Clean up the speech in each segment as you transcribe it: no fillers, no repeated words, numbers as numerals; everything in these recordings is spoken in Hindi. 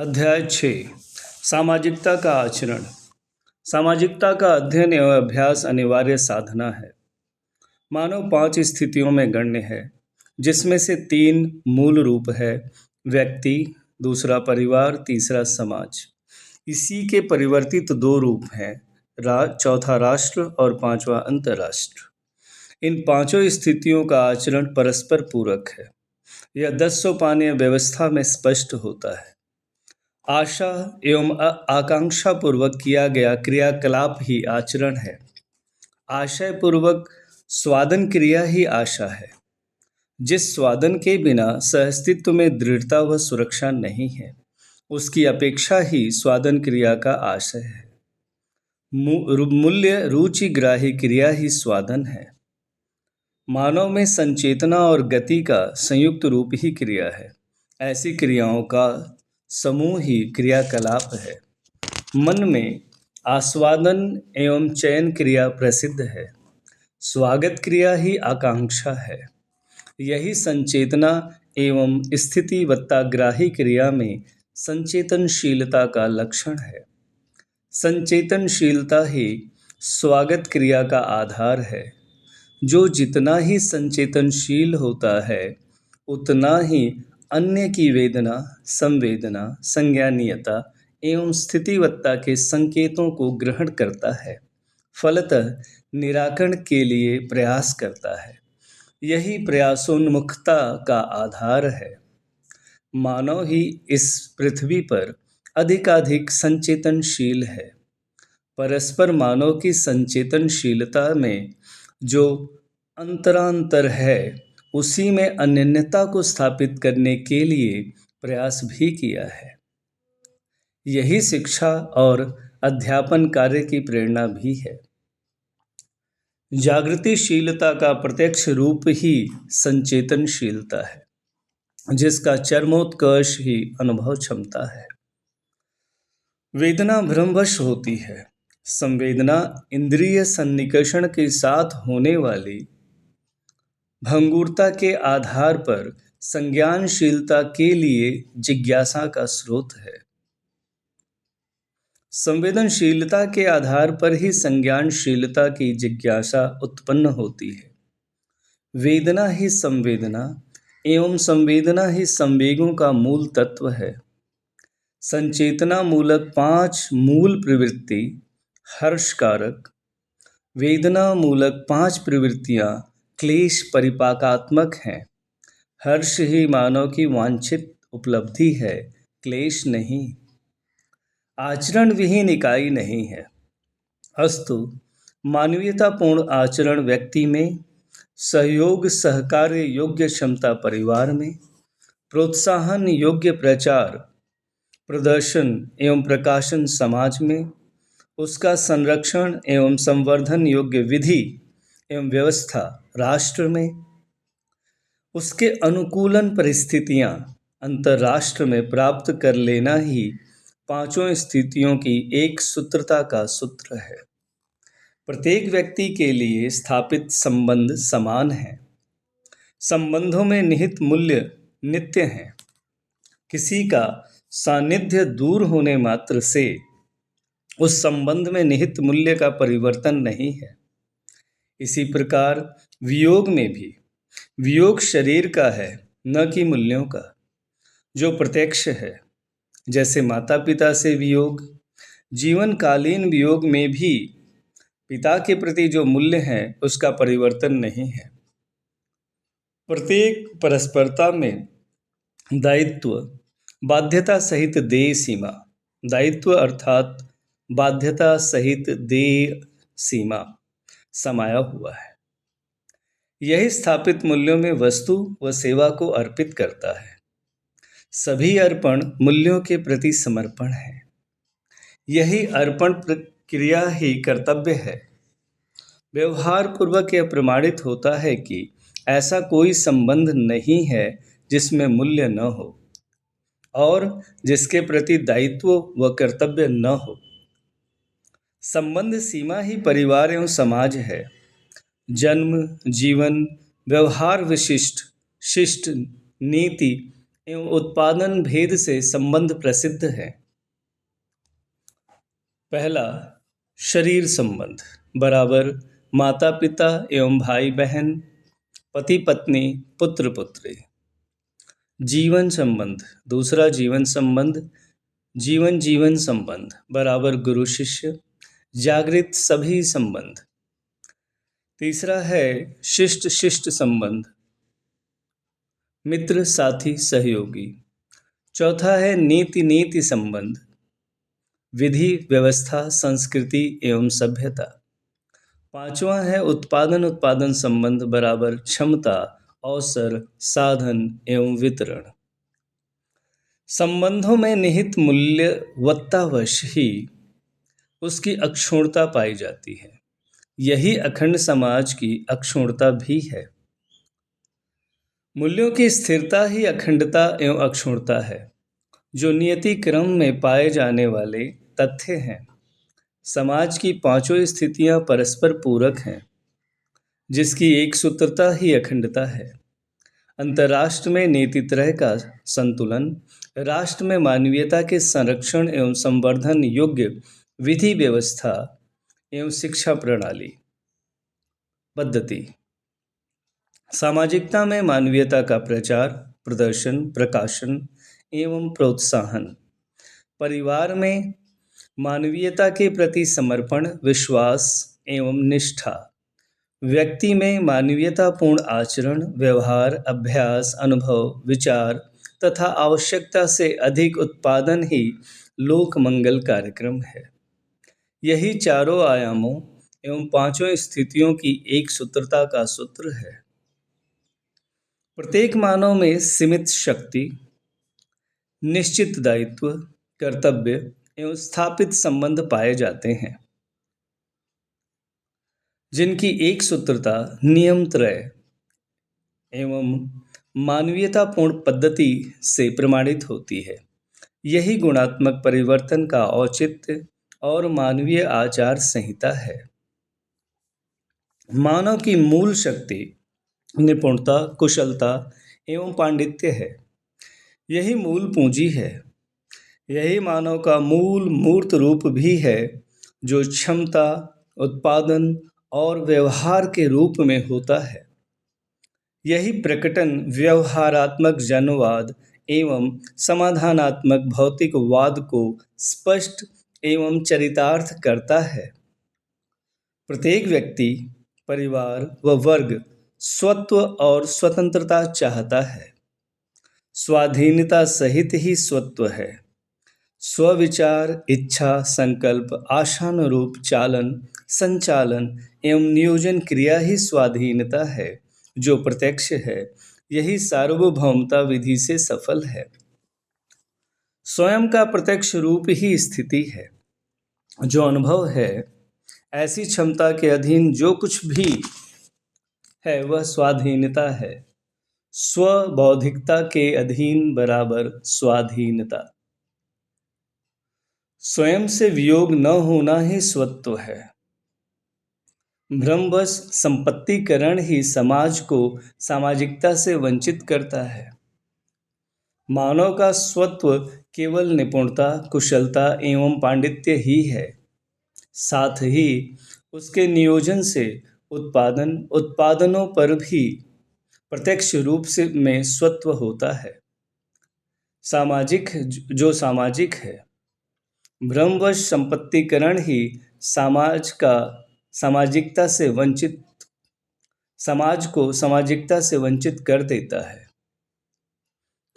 अध्याय 6 सामाजिकता का आचरण। सामाजिकता का अध्ययन एवं अभ्यास अनिवार्य साधना है। मानव 5 स्थितियों में गण्य है, जिसमें से 3 मूल रूप है: व्यक्ति, दूसरा परिवार, तीसरा समाज। इसी के परिवर्तित 2 रूप हैं: चौथा राष्ट्र और 5वां अंतर्राष्ट्र। इन पांचों स्थितियों का आचरण परस्पर पूरक है। यह 10 सोपानीय व्यवस्था में स्पष्ट होता है। आशा एवं आकांक्षा पूर्वक किया गया क्रियाकलाप ही आचरण है। आशय पूर्वक स्वादन क्रिया ही आशा है। जिस स्वादन के बिना सहअस्तित्व में दृढ़ता व सुरक्षा नहीं है, उसकी अपेक्षा ही स्वादन क्रिया का आशय है। मूल्य रुचि ग्राही क्रिया ही स्वादन है। मानव में संचेतना और गति का संयुक्त रूप ही क्रिया है। ऐसी क्रियाओं का समूह ही क्रियाकलाप है। मन में आस्वादन एवं चयन क्रिया प्रसिद्ध है। स्वागत क्रिया ही आकांक्षा है। यही संचेतना एवं स्थितिवत्ताग्राही क्रिया में संचेतनशीलता का लक्षण है। संचेतनशीलता ही स्वागत क्रिया का आधार है। जो जितना ही संचेतनशील होता है, उतना ही अन्य की वेदना, संवेदना, संज्ञानीयता एवं स्थितिवत्ता के संकेतों को ग्रहण करता है, फलतः निराकरण के लिए प्रयास करता है। यही प्रयासोन्मुखता का आधार है। मानव ही इस पृथ्वी पर अधिकाधिक संचेतनशील है। परस्पर मानव की संचेतनशीलता में जो अंतरांतर है, उसी में अनन्यता को स्थापित करने के लिए प्रयास भी किया है। यही शिक्षा और अध्यापन कार्य की प्रेरणा भी है। जागृतिशीलता का प्रत्यक्ष रूप ही संचेतनशीलता है, जिसका चरमोत्कर्ष ही अनुभव क्षमता है। वेदना भ्रमवश होती है। संवेदना इंद्रिय सन्निकर्षण के साथ होने वाली भंगुरता के आधार पर संज्ञानशीलता के लिए जिज्ञासा का स्रोत है। संवेदनशीलता के आधार पर ही संज्ञानशीलता की जिज्ञासा उत्पन्न होती है। वेदना ही संवेदना एवं संवेदना ही संवेगों का मूल तत्व है। संचेतना मूलक 5 मूल प्रवृत्ति हर्षकारक, वेदना मूलक 5 प्रवृत्तियां क्लेश परिपाकात्मक हैं। हर्ष ही मानव की वांछित उपलब्धि है, क्लेश नहीं। आचरण विहीन इकाई नहीं है। अस्तु, मानवीयतापूर्ण आचरण व्यक्ति में, सहयोग सहकार्य योग्य क्षमता परिवार में, प्रोत्साहन योग्य प्रचार प्रदर्शन एवं प्रकाशन समाज में, उसका संरक्षण एवं संवर्धन योग्य विधि एवं व्यवस्था राष्ट्र में, उसके अनुकूलन परिस्थितियां अंतर्राष्ट्र में प्राप्त कर लेना ही 5 स्थितियों की एक सूत्रता का सूत्र है। प्रत्येक व्यक्ति के लिए स्थापित संबंध समान हैं। संबंधों में निहित मूल्य नित्य हैं। किसी का सानिध्य दूर होने मात्र से उस संबंध में निहित मूल्य का परिवर्तन नहीं है। इसी प्रकार वियोग में भी, वियोग शरीर का है, न कि मूल्यों का, जो प्रत्यक्ष है। जैसे माता पिता से वियोग, जीवनकालीन वियोग में भी पिता के प्रति जो मूल्य है, उसका परिवर्तन नहीं है। प्रत्येक परस्परता में दायित्व बाध्यता सहित देय सीमा, दायित्व अर्थात बाध्यता सहित देय सीमा समाया हुआ है। यही स्थापित मूल्यों में वस्तु व सेवा को अर्पित करता है। सभी अर्पण मूल्यों के प्रति समर्पण है। यही अर्पण प्रक्रिया ही कर्तव्य है। व्यवहार पूर्वक यह प्रमाणित होता है कि ऐसा कोई संबंध नहीं है जिसमें मूल्य न हो और जिसके प्रति दायित्व व कर्तव्य न हो। संबंध सीमा ही परिवार एवं समाज है। जन्म, जीवन, व्यवहार विशिष्ट, शिष्ट, नीति एवं उत्पादन भेद से संबंध प्रसिद्ध है। पहला, शरीर संबंध बराबर माता पिता एवं भाई बहन, पति पत्नी, पुत्र पुत्री। जीवन संबंध, दूसरा जीवन संबंध जीवन जीवन संबंध बराबर गुरु शिष्य, जागृत सभी संबंध। तीसरा है शिष्ट शिष्ट संबंध, मित्र साथी सहयोगी। चौथा है नीति नीति संबंध, विधि व्यवस्था संस्कृति एवं सभ्यता। पांचवा है उत्पादन उत्पादन संबंध बराबर क्षमता अवसर साधन एवं वितरण। संबंधों में निहित मूल्यवत्तावश ही उसकी अक्षुण्णता पाई जाती है। यही अखंड समाज की अक्षुण्णता भी है। मूल्यों की स्थिरता ही अखंडता एवं अक्षुण्णता है, जो नियति क्रम में पाए जाने वाले तथ्य हैं। समाज की पांचों स्थितियां परस्पर पूरक हैं, जिसकी एक सूत्रता ही अखंडता है। अंतर्राष्ट्र में नीतित्रय का संतुलन, राष्ट्र में मानवीयता के संरक्षण एवं संवर्धन योग्य विधि व्यवस्था एवं शिक्षा प्रणाली पद्धति। सामाजिकता में मानवीयता का प्रचार प्रदर्शन प्रकाशन एवं प्रोत्साहन। परिवार में मानवीयता के प्रति समर्पण विश्वास एवं निष्ठा। व्यक्ति में मानवीयतापूर्ण आचरण व्यवहार अभ्यास अनुभव विचार तथा आवश्यकता से अधिक उत्पादन ही लोक मंगल कार्यक्रम है। यही चारों आयामों एवं पांचों स्थितियों की एक सूत्रता का सूत्र है। प्रत्येक मानव में सीमित शक्ति, निश्चित दायित्व, कर्तव्य एवं स्थापित संबंध पाए जाते हैं, जिनकी एक सूत्रता नियमत्रय एवं मानवीयतापूर्ण पद्धति से प्रमाणित होती है। यही गुणात्मक परिवर्तन का औचित्य और मानवीय आचार संहिता है। मानव की मूल शक्ति निपुणता कुशलता एवं पांडित्य है। यही मूल पूंजी है। यही मानव का मूल मूर्त रूप भी है, जो क्षमता उत्पादन और व्यवहार के रूप में होता है। यही प्रकटन व्यवहारात्मक जनवाद एवं समाधानात्मक भौतिकवाद को स्पष्ट एवं चरितार्थ करता है। प्रत्येक व्यक्ति परिवार व वर्ग स्वत्व और स्वतंत्रता चाहता है। स्वाधीनता सहित ही स्वत्व है। स्वविचार इच्छा संकल्प आशानुरूप चालन संचालन एवं नियोजन क्रिया ही स्वाधीनता है, जो प्रत्यक्ष है। यही सार्वभौमता विधि से सफल है। स्वयं का प्रत्यक्ष रूप ही स्थिति है। जो अनुभव है, ऐसी क्षमता के अधीन जो कुछ भी है वह स्वाधीनता है। स्वबौद्धिकता के अधीन बराबर स्वाधीनता। स्वयं से वियोग न होना ही स्वत्व है। भ्रमवश संपत्तिकरण ही समाज को सामाजिकता से वंचित करता है। मानव का स्वत्व केवल निपुणता कुशलता एवं पांडित्य ही है। साथ ही उसके नियोजन से उत्पादनों पर भी प्रत्यक्ष रूप से में स्वत्व होता है। सामाजिक है। भ्रमवश संपत्तिकरण ही समाज को सामाजिकता से वंचित कर देता है,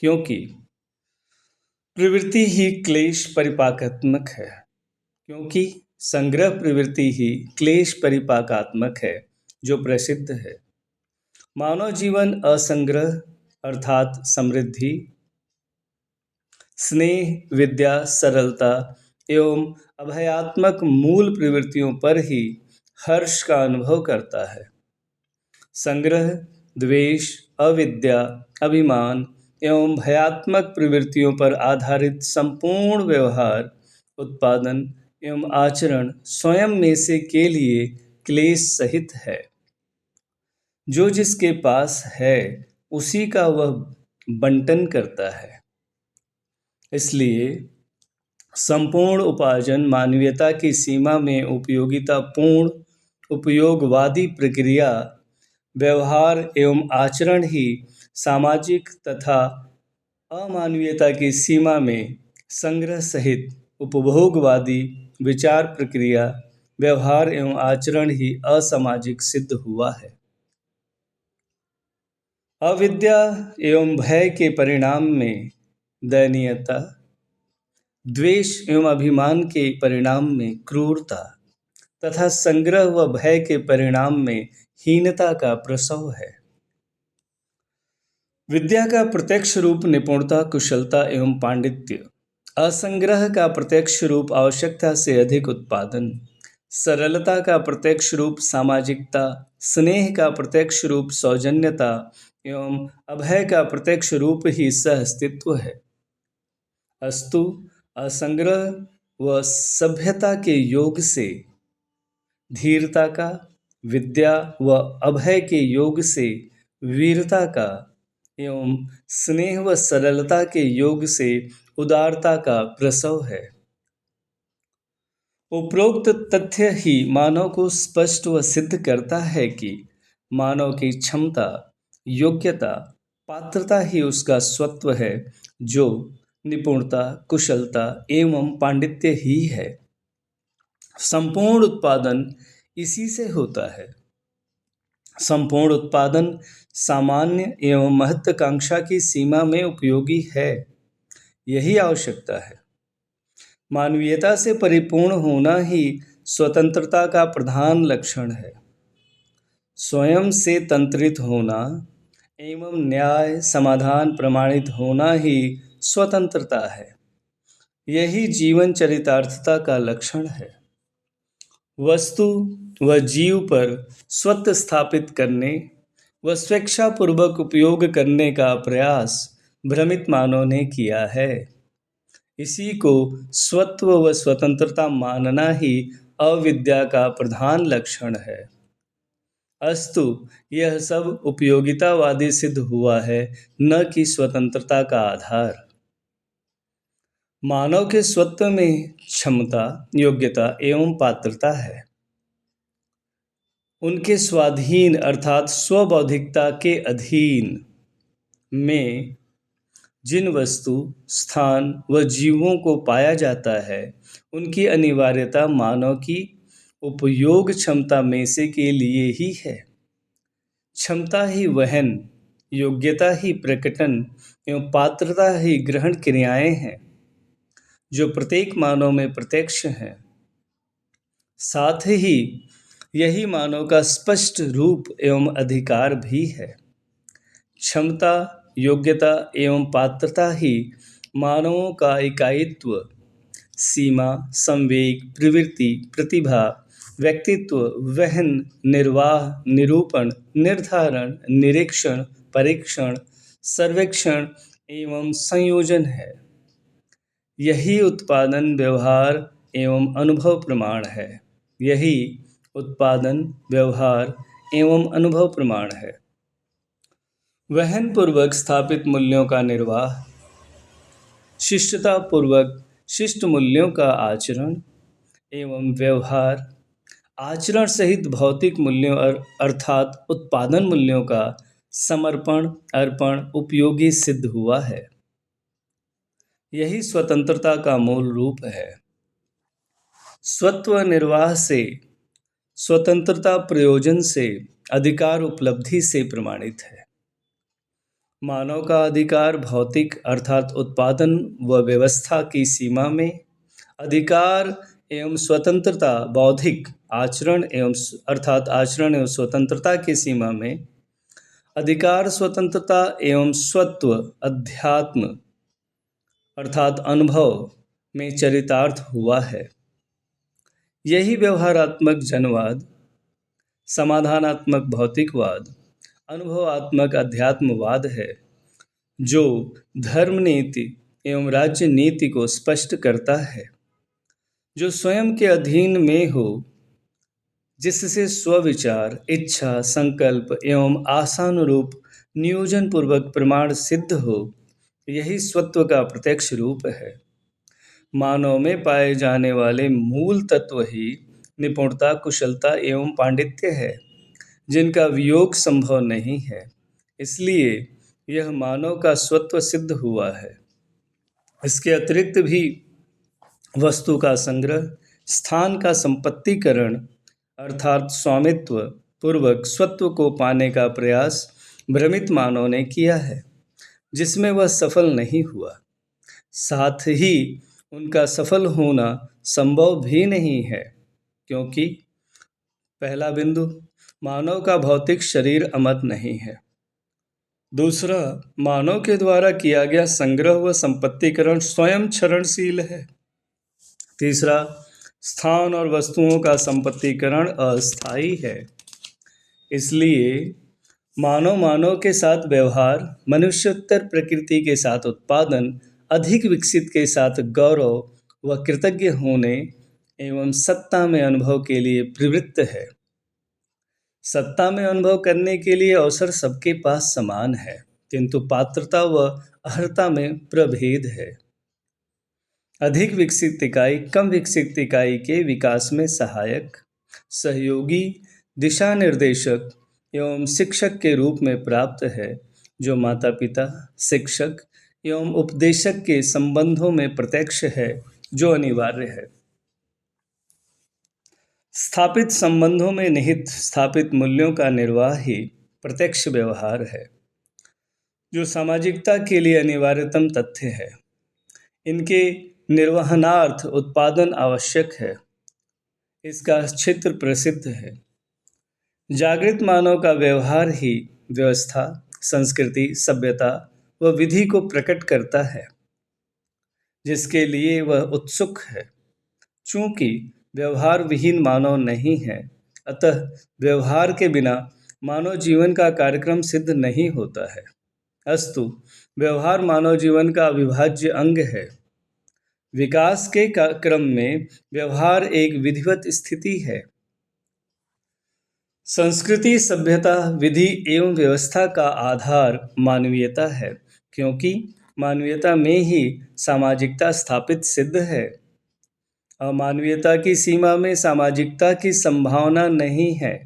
क्योंकि प्रवृत्ति ही क्लेश परिपाकात्मक है। क्योंकि संग्रह प्रवृत्ति ही क्लेश परिपाकात्मक है, जो प्रसिद्ध है। मानव जीवन असंग्रह अर्थात समृद्धि स्नेह विद्या सरलता एवं अभयात्मक मूल प्रवृत्तियों पर ही हर्ष का अनुभव करता है। संग्रह द्वेष अविद्या अभिमान एवं भयात्मक प्रवृत्तियों पर आधारित संपूर्ण व्यवहार उत्पादन एवं आचरण स्वयं में से के लिए क्लेश सहित है। जो जिसके पास है उसी का वह बंटन करता है। इसलिए संपूर्ण उपार्जन मानवीयता की सीमा में उपयोगितापूर्ण उपयोगवादी प्रक्रिया, व्यवहार एवं आचरण ही सामाजिक तथा अमानवीयता की सीमा में संग्रह सहित उपभोगवादी विचार प्रक्रिया, व्यवहार एवं आचरण ही असामाजिक सिद्ध हुआ है। अविद्या एवं भय के परिणाम में दयनीयता, द्वेष एवं अभिमान के परिणाम में क्रूरता तथा संग्रह व भय के परिणाम में हीनता का प्रसव है। विद्या का प्रत्यक्ष रूप निपुणता, कुशलता एवं पांडित्य, असंग्रह का प्रत्यक्ष रूप आवश्यकता से अधिक उत्पादन, सरलता का प्रत्यक्ष रूप सामाजिकता, स्नेह का प्रत्यक्ष रूप सौजन्यता एवं अभय का प्रत्यक्ष रूप ही सहअस्तित्व है। अस्तु असंग्रह व सभ्यता के योग से धीरता का, विद्या व अभय के योग से वीरता का एवं स्नेह व सरलता के योग से उदारता का प्रसव है। उपरोक्त तथ्य ही मानव को स्पष्ट व सिद्ध करता है कि मानव की क्षमता, योग्यता, पात्रता ही उसका स्वत्व है, जो निपुणता, कुशलता एवं पांडित्य ही है। संपूर्ण उत्पादन इसी से होता है। संपूर्ण उत्पादन सामान्य एवं महत्वाकांक्षा की सीमा में उपयोगी है, यही आवश्यकता है। मानवीयता से परिपूर्ण होना ही स्वतंत्रता का प्रधान लक्षण है। स्वयं से तंत्रित होना एवं न्याय समाधान प्रमाणित होना ही स्वतंत्रता है। यही जीवन चरितार्थता का लक्षण है। वस्तु व जीव पर स्वत्व स्थापित करने व स्वेच्छापूर्वक उपयोग करने का प्रयास भ्रमित मानव ने किया है। इसी को स्वत्व व स्वतंत्रता मानना ही अविद्या का प्रधान लक्षण है। अस्तु यह सब उपयोगितावादी सिद्ध हुआ है, न कि स्वतंत्रता का आधार। मानव के स्वत्व में क्षमता, योग्यता एवं पात्रता है। उनके स्वाधीन अर्थात स्वबौद्धिकता के अधीन में जिन वस्तु, स्थान व जीवों को पाया जाता है, उनकी अनिवार्यता मानव की उपयोग क्षमता में से के लिए ही है। क्षमता ही वहन, योग्यता ही प्रकटन एवं पात्रता ही ग्रहण क्रियाएं हैं, जो प्रत्येक मानव में प्रत्यक्ष हैं। साथ ही यही मानव का स्पष्ट रूप एवं अधिकार भी है। क्षमता, योग्यता एवं पात्रता ही मानवों का इकाईत्व, सीमा, संवेग, प्रवृत्ति, प्रतिभा, व्यक्तित्व, वहन, निर्वाह, निरूपण, निर्धारण, निरीक्षण, परीक्षण, सर्वेक्षण एवं संयोजन है। यही उत्पादन, व्यवहार एवं अनुभव प्रमाण है। यही उत्पादन, व्यवहार एवं अनुभव प्रमाण है। वहन पूर्वक स्थापित मूल्यों का निर्वाह, शिष्टता पूर्वक शिष्ट मूल्यों का आचरण एवं व्यवहार, आचरण सहित भौतिक मूल्यों अर्थात उत्पादन मूल्यों का समर्पण, अर्पण उपयोगी सिद्ध हुआ है। यही स्वतंत्रता का मूल रूप है। स्वत्व निर्वाह से, स्वतंत्रता प्रयोजन से, अधिकार उपलब्धि से प्रमाणित है। मानव का अधिकार भौतिक अर्थात उत्पादन व व्यवस्था की सीमा में, अधिकार एवं स्वतंत्रता बौद्धिक आचरण एवं अर्थात आचरण एवं स्वतंत्रता की सीमा में, अधिकार स्वतंत्रता एवं स्वत्व अध्यात्म अर्थात अनुभव में चरितार्थ हुआ है। यही व्यवहारात्मक जनवाद, समाधानात्मक भौतिकवाद, अनुभवात्मक अध्यात्मवाद है, जो धर्म नीति एवं राज्य नीति को स्पष्ट करता है, जो स्वयं के अधीन में हो, जिससे स्वविचार, इच्छा, संकल्प एवं आशानुरूप नियोजन पूर्वक प्रमाण सिद्ध हो, यही स्वत्व का प्रत्यक्ष रूप है। मानव में पाए जाने वाले मूल तत्व ही निपुणता, कुशलता एवं पांडित्य है, जिनका वियोग संभव नहीं है। इसलिए यह मानव का स्वत्व सिद्ध हुआ है। इसके अतिरिक्त भी वस्तु का संग्रह, स्थान का संपत्तिकरण अर्थात स्वामित्व पूर्वक स्वत्व को पाने का प्रयास भ्रमित मानव ने किया है, जिसमें वह सफल नहीं हुआ। साथ ही उनका सफल होना संभव भी नहीं है, क्योंकि पहला बिंदु, मानव का भौतिक शरीर अमर नहीं है। दूसरा, मानव के द्वारा किया गया संग्रह व संपत्तिकरण स्वयं क्षरणशील है। तीसरा, स्थान और वस्तुओं का संपत्तिकरण अस्थायी है। इसलिए मानव के साथ व्यवहार, मनुष्योत्तर प्रकृति के साथ उत्पादन, अधिक विकसित के साथ गौरव व कृतज्ञ होने एवं सत्ता में अनुभव के लिए प्रवृत्त है। सत्ता में अनुभव करने के लिए अवसर सबके पास समान है, किंतु पात्रता व अर्हता में प्रभेद है। अधिक विकसित इकाई कम विकसित इकाई के विकास में सहायक, सहयोगी, दिशा निर्देशक एवं शिक्षक के रूप में प्राप्त है, जो माता पिता, शिक्षक एवं उपदेशक के संबंधों में प्रत्यक्ष है, जो अनिवार्य है। स्थापित संबंधों में निहित स्थापित मूल्यों का निर्वाह ही प्रत्यक्ष व्यवहार है, जो सामाजिकता के लिए अनिवार्यतम तथ्य है। इनके निर्वहनार्थ उत्पादन आवश्यक है। इसका क्षेत्र प्रसिद्ध है। जागृत मानव का व्यवहार ही व्यवस्था, संस्कृति, सभ्यता व विधि को प्रकट करता है, जिसके लिए वह उत्सुक है। चूंकि व्यवहार विहीन मानव नहीं है, अतः व्यवहार के बिना मानव जीवन का कार्यक्रम सिद्ध नहीं होता है। अस्तु, व्यवहार मानव जीवन का अविभाज्य अंग है। विकास के क्रम में व्यवहार एक विधिवत स्थिति है। संस्कृति, सभ्यता, विधि एवं व्यवस्था का आधार मानवीयता है, क्योंकि मानवीयता में ही सामाजिकता स्थापित सिद्ध है। अमानवीयता की सीमा में सामाजिकता की संभावना नहीं है,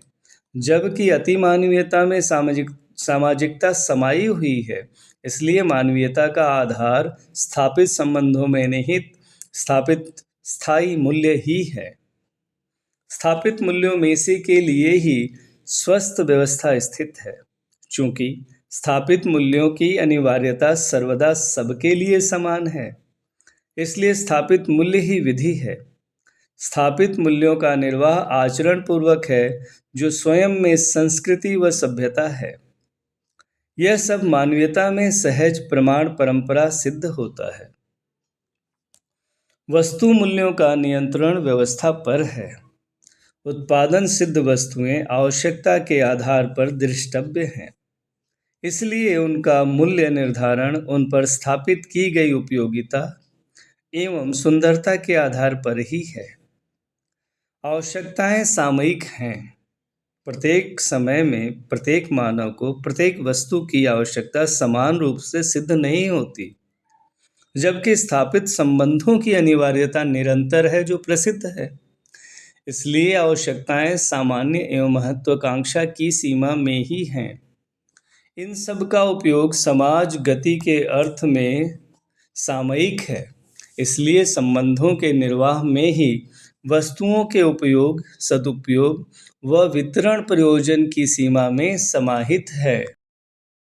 जबकि अति मानवीयता में सामाजिकता समाई हुई है। इसलिए मानवीयता का आधार स्थापित संबंधों में निहित स्थापित स्थायी मूल्य ही है। स्थापित मूल्यों में से के लिए ही स्वस्थ व्यवस्था स्थित है। चूंकि स्थापित मूल्यों की अनिवार्यता सर्वदा सबके लिए समान है, इसलिए स्थापित मूल्य ही विधि है। स्थापित मूल्यों का निर्वाह आचरण पूर्वक है, जो स्वयं में संस्कृति व सभ्यता है। यह सब मानवीयता में सहज प्रमाण परंपरा सिद्ध होता है। वस्तु मूल्यों का नियंत्रण व्यवस्था पर है। उत्पादन सिद्ध वस्तुएं आवश्यकता के आधार पर दृष्टव्य हैं, इसलिए उनका मूल्य निर्धारण उन पर स्थापित की गई उपयोगिता एवं सुंदरता के आधार पर ही है। आवश्यकताएं सामयिक हैं। प्रत्येक समय में प्रत्येक मानव को प्रत्येक वस्तु की आवश्यकता समान रूप से सिद्ध नहीं होती, जबकि स्थापित संबंधों की अनिवार्यता निरंतर है, जो प्रसिद्ध है। इसलिए आवश्यकताएं सामान्य एवं महत्वाकांक्षा की सीमा में ही हैं। इन सब का उपयोग समाज गति के अर्थ में सामयिक है, इसलिए संबंधों के निर्वाह में ही वस्तुओं के उपयोग, सदुपयोग व वितरण प्रयोजन की सीमा में समाहित है।